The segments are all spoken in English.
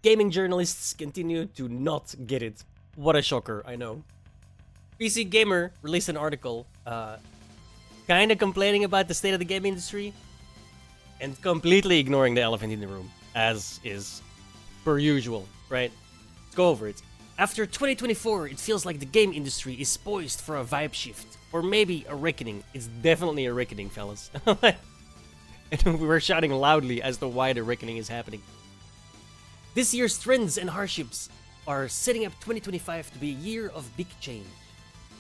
gaming journalists continue to not get it. What a shocker, I know. PC Gamer released an article kind of complaining about the state of the game industry and completely ignoring the elephant in the room, as is per usual, right? Let's go over it. After 2024, it feels like the game industry is poised for a vibe shift, or maybe a reckoning. It's definitely a reckoning, fellas. And we were shouting loudly as to why the reckoning is happening. This year's trends and hardships are setting up 2025 to be a year of big change.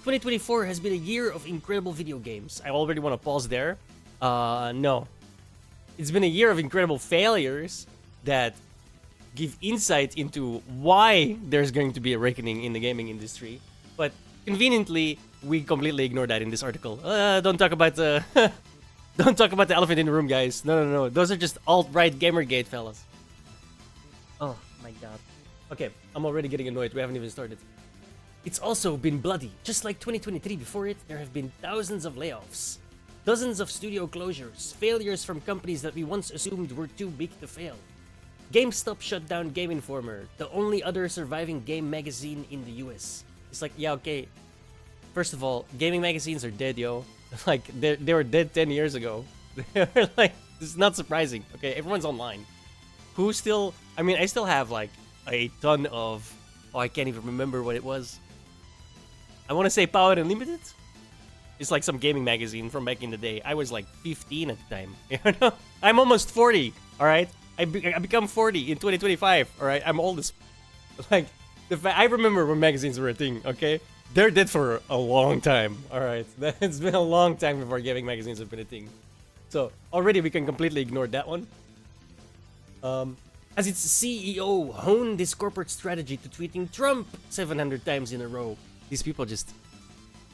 2024 has been a year of incredible video games. I already want to pause there. No. It's been a year of incredible failures that give insight into why there's going to be a reckoning in the gaming industry. But conveniently, we completely ignore that in this article. Don't talk about the don't talk about the elephant in the room, guys. No. Those are just alt-right Gamergate fellas. Oh my god. Okay, I'm already getting annoyed. We haven't even started. It's also been bloody. Just like 2023 before it, there have been thousands of layoffs. Dozens of studio closures, failures from companies that we once assumed were too big to fail. GameStop shut down Game Informer, the only other surviving game magazine in the US. It's like, yeah, okay. First of all, gaming magazines are dead, yo. Like, they were dead 10 years ago. They were like, this is not surprising. Okay, everyone's online. Who still... I mean, I still have, like, a ton of... Oh, I can't even remember what it was. I want to say Power Unlimited? It's like some gaming magazine from back in the day. I was like 15 at the time. You know? I'm almost 40, alright? I become 40 in 2025, alright? I'm old as... Like, I remember when magazines were a thing, okay? They're dead for a long time, alright? It's been a long time before gaming magazines have been a thing. So, already we can completely ignore that one. As its CEO honed this corporate strategy to tweeting Trump 700 times in a row, these people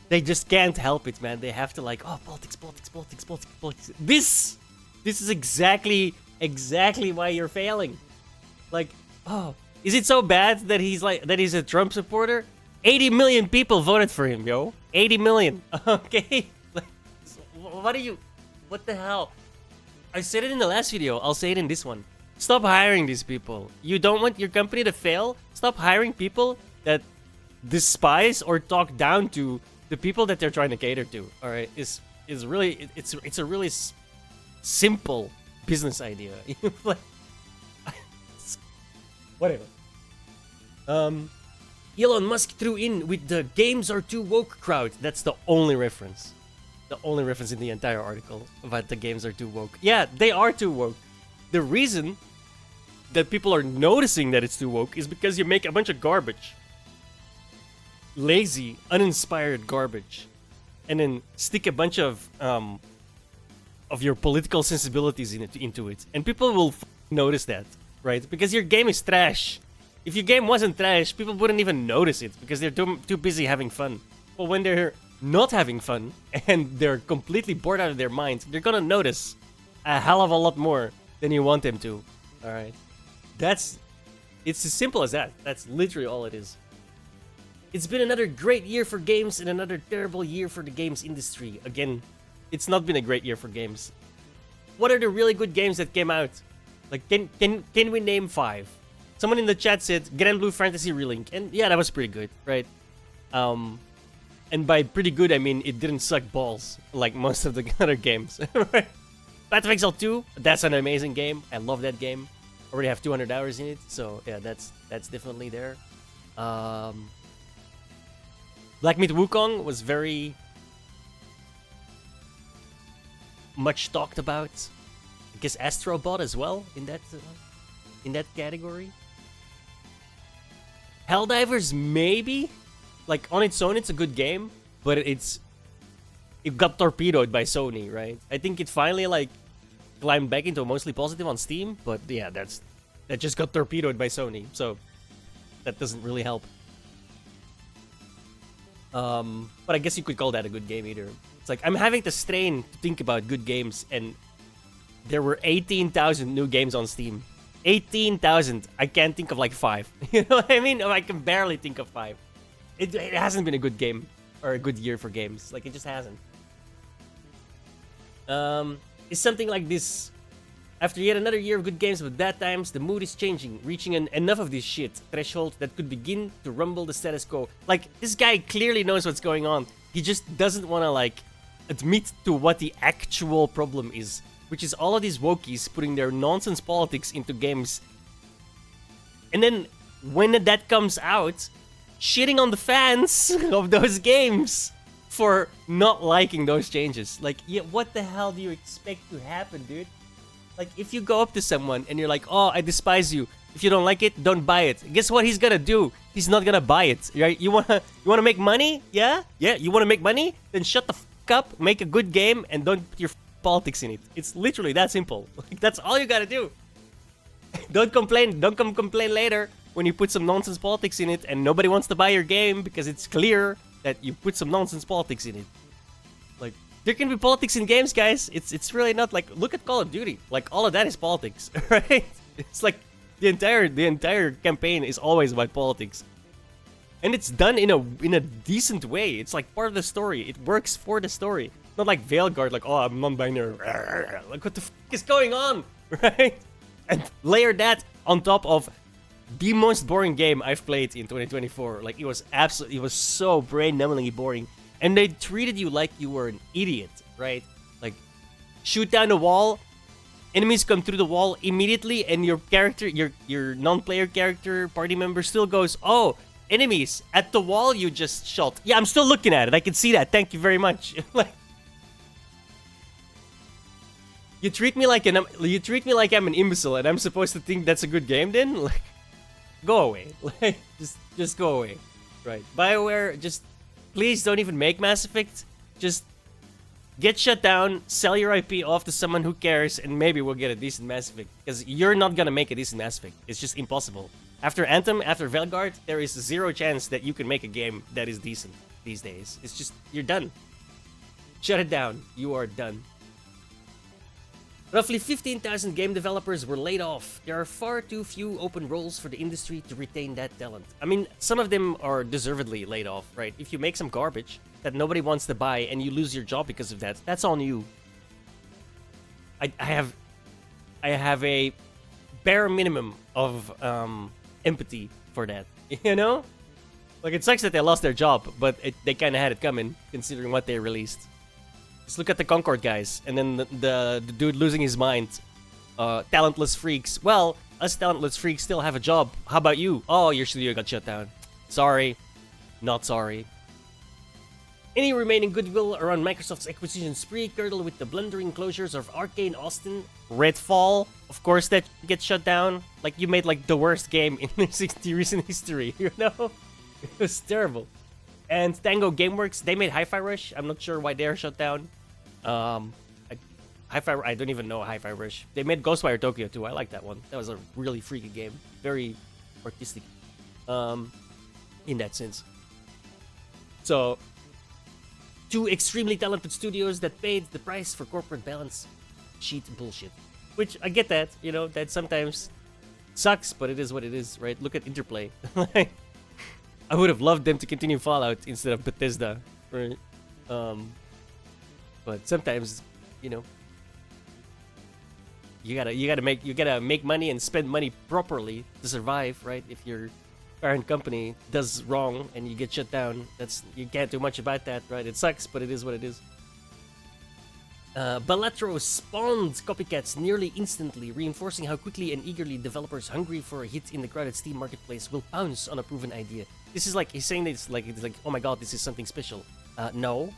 they just can't help it, man. They have to like, oh, politics. This is exactly why you're failing. Like, oh, is it so bad that he's a Trump supporter? 80 million people voted for him, yo. 80 million. Okay. Like, what the hell? I said it in the last video. I'll say it in this one. Stop hiring these people. You don't want your company to fail? Stop hiring people that despise or talk down to the people that they're trying to cater to. All right, it's a really simple business idea. Like, whatever. Elon Musk threw in with the games are too woke crowd. That's the only reference. The only reference in the entire article about the games are too woke. Yeah, they are too woke. The reason that people are noticing that it's too woke is because you make a bunch of garbage. Lazy, uninspired garbage. And then stick a bunch of your political sensibilities into it. And people will notice that, right? Because your game is trash. If your game wasn't trash, people wouldn't even notice it because they're too busy having fun. But when they're not having fun and they're completely bored out of their minds, they're gonna notice a hell of a lot more than you want them to. Alright? It's as simple as that. That's literally all it is. It's been another great year for games and another terrible year for the games industry. Again, it's not been a great year for games. What are the really good games that came out? Like, can we name 5? Someone in the chat said Grand Blue Fantasy Relink, and yeah, that was pretty good, right? And by pretty good, I mean it didn't suck balls like most of the other games. Right? Path of Exile 2, that's an amazing game. I love that game. Already have 200 hours in it, so yeah, that's definitely there. Black Myth Wukong was very much talked about. I guess Astrobot as well in that category. Helldivers maybe, like on its own it's a good game, but it got torpedoed by Sony, right? I think it finally like climbed back into a mostly positive on Steam, but yeah, that just got torpedoed by Sony, so that doesn't really help. But I guess you could call that a good game either. It's like I'm having to strain to think about good games, and there were 18,000 new games on Steam. 18,000. I can't think of like 5. You know what I mean? I can barely think of 5. It hasn't been a good game or a good year for games. Like, it just hasn't. Is something like this After yet another year of good games with bad times, the mood is changing, reaching an enough of this shit threshold that could begin to rumble the status quo. Like, this guy clearly knows what's going on. He just doesn't want to, like, admit to what the actual problem is, which is all of these wokies putting their nonsense politics into games. And then, when that comes out, shitting on the fans of those games for not liking those changes. Like, yeah, what the hell do you expect to happen, dude? Like, if you go up to someone and you're like, oh, I despise you. If you don't like it, don't buy it. Guess what he's gonna do? He's not gonna buy it, right? You wanna make money? Yeah? Yeah, you wanna make money? Then shut the fuck up, make a good game, and don't put your politics in it. It's literally that simple. Like, that's all you gotta do. Don't complain. Don't come complain later when you put some nonsense politics in it and nobody wants to buy your game because it's clear that you put some nonsense politics in it. Like, there can be politics in games, guys. It's really not like, look at Call of Duty. Like, all of that is politics, right? It's like the entire campaign is always about politics. And it's done in a decent way. It's like part of the story. It works for the story. Not like Veilguard, like, oh, I'm non-binary. Like, what the f is going on, right? And layer that on top of the most boring game I've played in 2024. Like, it was so brain-numbingly boring. And they treated you like you were an idiot, right? Like, shoot down the wall, enemies come through the wall immediately, and your character, your non-player character, party member still goes, oh, enemies at the wall you just shot. Yeah, I'm still looking at it. I can see that. Thank you very much. Like, you treat me like I'm an imbecile, and I'm supposed to think that's a good game. Then, like, go away. Like, just go away. Right? BioWare, just please don't even make Mass Effect. Just get shut down, sell your IP off to someone who cares, and maybe we'll get a decent Mass Effect. Because you're not gonna make a decent Mass Effect. It's just impossible. After Anthem, after Veilguard, there is zero chance that you can make a game that is decent these days. It's just, you're done. Shut it down. You are done. Roughly 15,000 game developers were laid off. There are far too few open roles for the industry to retain that talent. I mean, some of them are deservedly laid off, right? If you make some garbage that nobody wants to buy and you lose your job because of that, that's on you. I have a bare minimum of empathy for that, you know? Like, it sucks that they lost their job, but they kind of had it coming, considering what they released. Just look at the Concord guys, and then the dude losing his mind. Talentless freaks. Well, us talentless freaks still have a job. How about you? Oh, your studio got shut down. Sorry. Not sorry. Any remaining goodwill around Microsoft's acquisition spree curdled with the blundering closures of Arcane Austin, Redfall, of course that gets shut down. Like, you made like the worst game in recent history, you know? It was terrible. And Tango Gameworks, they made Hi-Fi Rush. I'm not sure why they're shut down. I don't even know Hi-Fi Rush. They made Ghostwire Tokyo too. I like that one. That was a really freaky game. Very artistic. In that sense. So, two extremely talented studios that paid the price for corporate balance sheet bullshit. Which, I get that, you know, that sometimes sucks, but it is what it is, right? Look at Interplay. I would have loved them to continue Fallout instead of Bethesda, right? But sometimes, you know, you gotta make money and spend money properly to survive, right? If your parent company does wrong and you get shut down, you can't do much about that, right? It sucks, but it is what it is. Balatro spawned copycats nearly instantly, reinforcing how quickly and eagerly developers hungry for a hit in the crowded Steam marketplace will pounce on a proven idea. This is like, he's saying that it's like, oh my god, this is something special. No.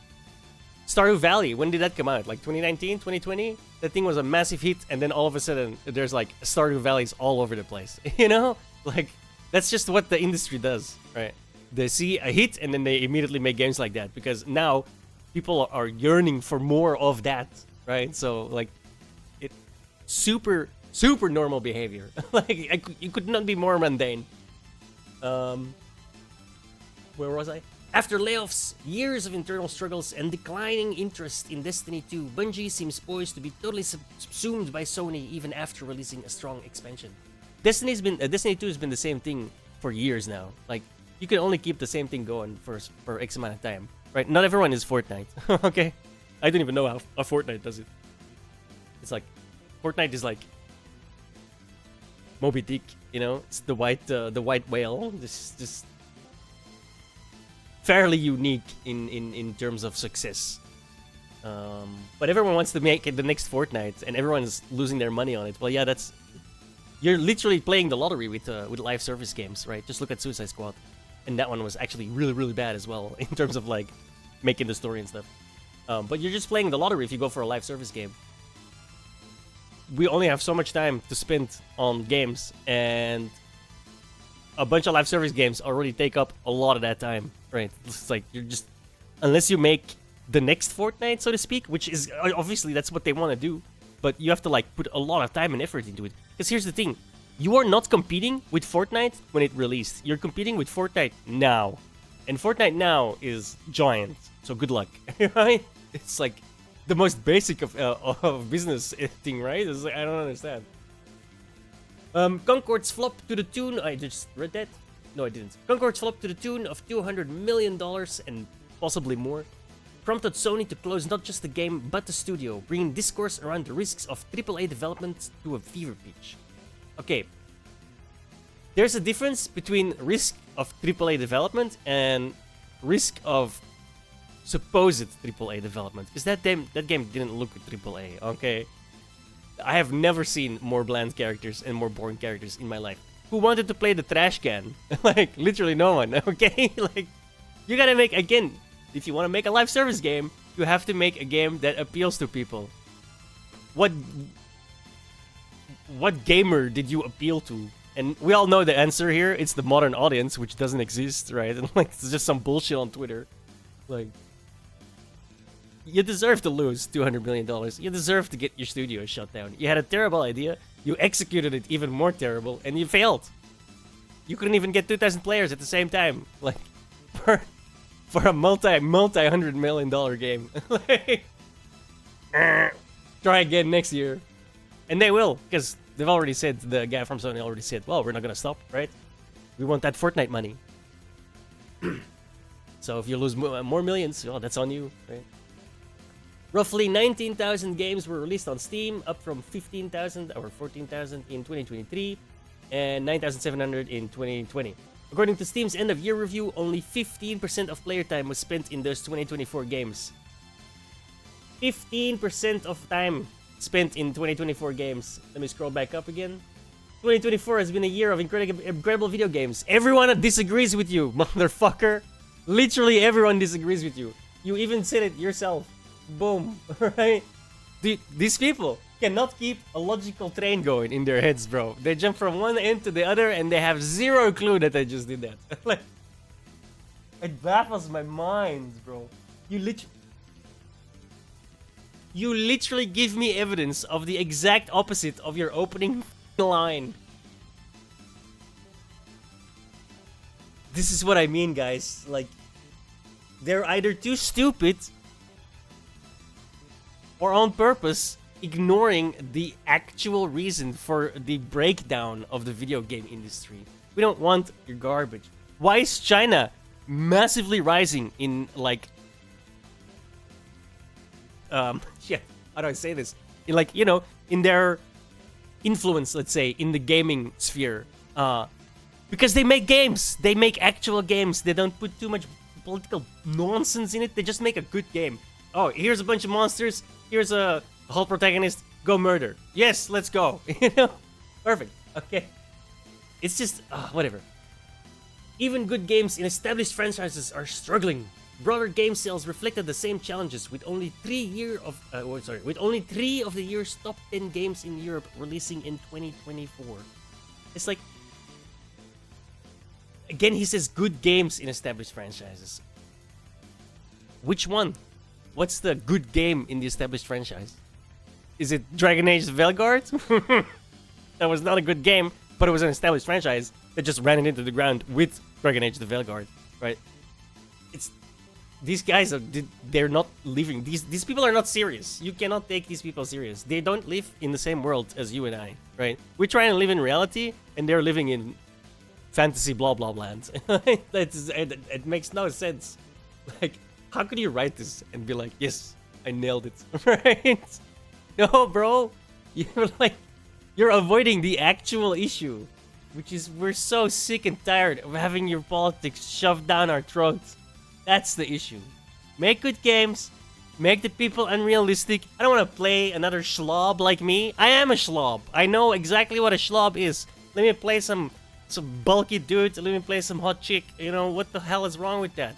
Stardew Valley, when did that come out? Like 2019, 2020? That thing was a massive hit, and then all of a sudden, there's like Stardew Valleys all over the place. You know? Like, that's just what the industry does, right? They see a hit, and then they immediately make games like that, because now people are yearning for more of that, right? So, like, it super normal behavior. Like, you could not be more mundane. Where was I? After layoffs, years of internal struggles, and declining interest in Destiny 2, Bungie seems poised to be totally subsumed by Sony even after releasing a strong expansion. Destiny 2 has been the same thing for years now. Like, you can only keep the same thing going for X amount of time. Right, not everyone is Fortnite, okay? I don't even know how Fortnite does it. It's like, Fortnite is like Moby Dick, you know? It's the white whale. Just fairly unique in terms of success. But everyone wants to make it the next Fortnite, and everyone's losing their money on it. Well, yeah, you're literally playing the lottery with live service games, right? Just look at Suicide Squad, and that one was actually really, really bad as well in terms of like making the story and stuff. But you're just playing the lottery if you go for a live service game. We only have so much time to spend on games, and a bunch of live service games already take up a lot of that time, right? It's like you're just, unless you make the next Fortnite, so to speak, which is obviously that's what they want to do, but you have to like put a lot of time and effort into it. Because here's the thing, you are not competing with Fortnite when it released. You're competing with Fortnite now, and Fortnite now is giant. So good luck, right? It's like the most basic of business thing, right? It's like, I don't understand. Concords flopped to the tune. I just read that. No, I didn't. Concords flopped to the tune of $200 million and possibly more. Prompted Sony to close not just the game, but the studio, bringing discourse around the risks of AAA development to a fever pitch. Okay. There's a difference between risk of AAA development and risk of supposed AAA development. Because that game didn't look AAA, okay? I have never seen more bland characters and more boring characters in my life. Who wanted to play the trash can? Like, literally no one, okay? Like, you gotta make, again, if you want to make a live service game, you have to make a game that appeals to people. What gamer did you appeal to? And we all know the answer here. It's the modern audience, which doesn't exist, right? And like, it's just some bullshit on Twitter. Like, you deserve to lose $200 million. You deserve to get your studio shut down. You had a terrible idea. You executed it even more terrible, and you failed. You couldn't even get 2,000 players at the same time. Like, for a multi-$100 million game. Like, try again next year. And they will, because they've already said, the guy from Sony already said, well, we're not gonna stop, right? We want that Fortnite money. So if you lose more millions, well, that's on you, right? Roughly 19,000 games were released on Steam, up from 15,000 or 14,000 in 2023, and 9,700 in 2020. According to Steam's end-of-year review, only 15% of player time was spent in those 2024 games. 15% of time spent in 2024 games. Let me scroll back up again. 2024 has been a year of incredible video games. Everyone disagrees with you, motherfucker. Literally everyone disagrees with you. You even said it yourself. Boom. Right? These people cannot keep a logical train going in their heads, bro. They jump from one end to the other and they have zero clue that I just did that. Like, it baffles my mind, bro. You literally give me evidence of the exact opposite of your opening line. This is what I mean, guys. Like, they're either too stupid or on purpose ignoring the actual reason for the breakdown of the video game industry. We don't want your garbage. Why is China massively rising in, like, yeah, how do I say this? In, like, you know, in their influence, let's say, in the gaming sphere. Because they make games. They make actual games. They don't put too much political nonsense in it. They just make a good game. Oh, here's a bunch of monsters. Here's a whole protagonist. Go murder. Yes, let's go. You know? Perfect. Okay. It's just, whatever. Even good games in established franchises are struggling. Broader game sales reflected the same challenges, with only 3 of the year's top 10 games in Europe releasing in 2024. It's like, again, he says good games in established franchises. Which one? What's the good game in the established franchise? Is it Dragon Age Veilguard? That was not a good game, but it was an established franchise that just ran it into the ground with Dragon Age the Veilguard, right? It's these guys they're not living. These people are not serious. You cannot take these people serious. They don't live in the same world as you and I, right? We're trying to live in reality, and they're living in fantasy blah blah land. It makes no sense. Like, how could you write this and be like, yes, I nailed it, right? No, bro. You're like, you're avoiding the actual issue, which is we're so sick and tired of having your politics shoved down our throats. That's the issue. Make good games. Make the people unrealistic. I don't want to play another schlob like me. I am a schlob. I know exactly what a schlob is. Let me play some bulky dude. Let me play some hot chick. You know, what the hell is wrong with that?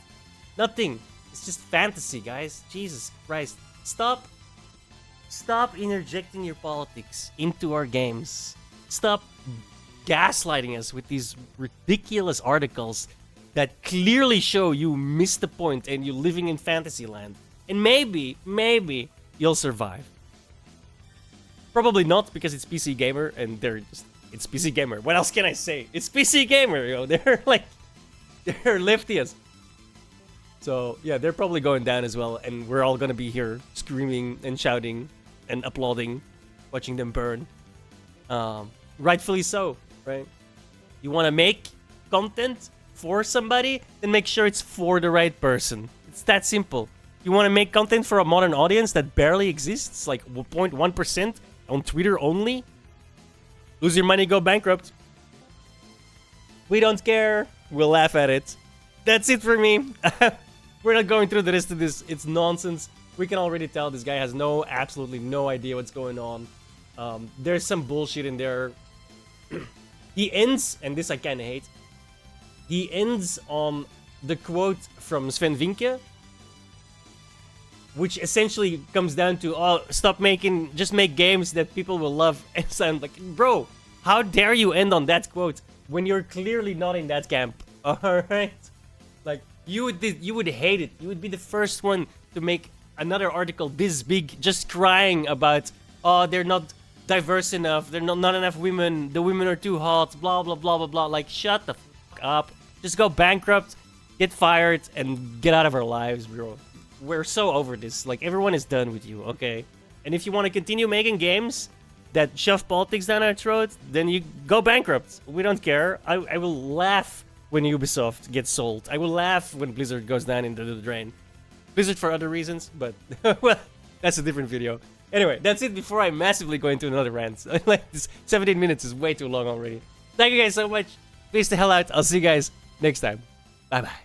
Nothing. It's just fantasy, guys. Jesus Christ. Stop interjecting your politics into our games. Stop gaslighting us with these ridiculous articles that clearly show you missed the point and you're living in fantasy land. And maybe you'll survive. Probably not, because it's PC Gamer and it's PC Gamer. What else can I say? It's PC Gamer, yo. They're leftiest. So yeah, they're probably going down as well, and we're all gonna be here screaming and shouting and applauding, watching them burn. Rightfully so, right? You wanna make content for somebody, then make sure it's for the right person. It's that simple. You want to make content for a modern audience that barely exists, like 0.1% on Twitter only? Lose your money, go bankrupt. We don't care. We'll laugh at it. That's it for me. We're not going through the rest of this. It's nonsense. We can already tell this guy has absolutely no idea what's going on. There's some bullshit in there. He ends, and this I kind of hate, he ends on the quote from Sven Vinke, which essentially comes down to, oh, just make games that people will love. And so I'm like, bro, how dare you end on that quote when you're clearly not in that camp? Alright? Like, you would hate it. You would be the first one to make another article this big just crying about, oh, they're not diverse enough, they're not enough women, the women are too hot, blah, blah, blah, blah, blah. Like, shut the fuck up. Just go bankrupt, get fired, and get out of our lives, bro. We're so over this. Like, everyone is done with you, okay? And if you want to continue making games that shove politics down our throats, then you go bankrupt. We don't care. I will laugh when Ubisoft gets sold. I will laugh when Blizzard goes down into the drain. Blizzard for other reasons, but well, that's a different video. Anyway, that's it before I massively go into another rant. Like, this 17 minutes is way too long already. Thank you guys so much. Peace the hell out. I'll see you guys next time. Bye-bye.